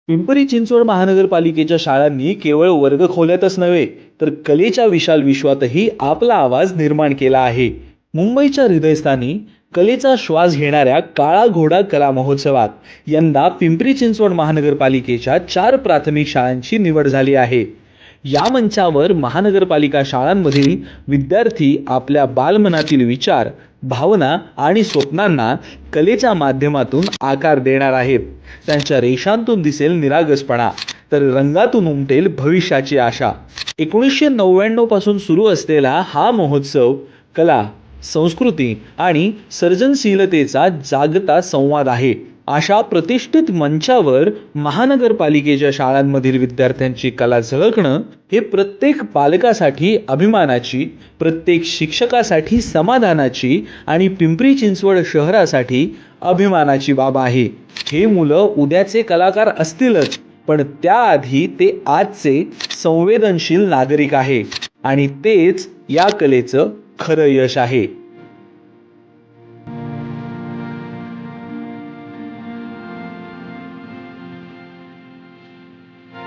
पिंपरी चिंचवड महानगरपालिकेच्या शाळांनी केवळ वर्गखोल्यातच नव्हे तर कलेच्या विशाल विश्वातही आपला आवाज निर्माण केला आहे. मुंबईच्या हृदयस्थानी कलेचा श्वास घेणाऱ्या काळा घोडा कला महोत्सवात यंदा पिंपरी चिंचवड महानगरपालिकेच्या 4 प्राथमिक शाळांची निवड झाली आहे. या मंचावर महानगरपालिका शाळांमधील विद्यार्थी आपल्या बालमनातील विचार, भावना आणि स्वप्नांना कलेच्या माध्यमातून आकार देणार आहेत. त्यांच्या रेषांतून दिसेल निरागसपणा, तर रंगातून उमटेल भविष्याची आशा. 1999 पासून सुरू असलेला हा महोत्सव कला, संस्कृती आणि सर्जनशीलतेचा जागता संवाद आहे. अशा प्रतिष्ठित मंचावर महानगरपालिकेच्या शाळांमधील विद्यार्थ्यांची कला झळकणं हे प्रत्येक पालकासाठी अभिमानाची, प्रत्येक शिक्षकासाठी समाधानाची आणि पिंपरी चिंचवड शहरासाठी अभिमानाची बाब आहे. हे मुलं उद्याचे कलाकार असतीलच, पण त्याआधी ते आजचे संवेदनशील नागरिक आहे आणि तेच या कलेचं खरं यश आहे.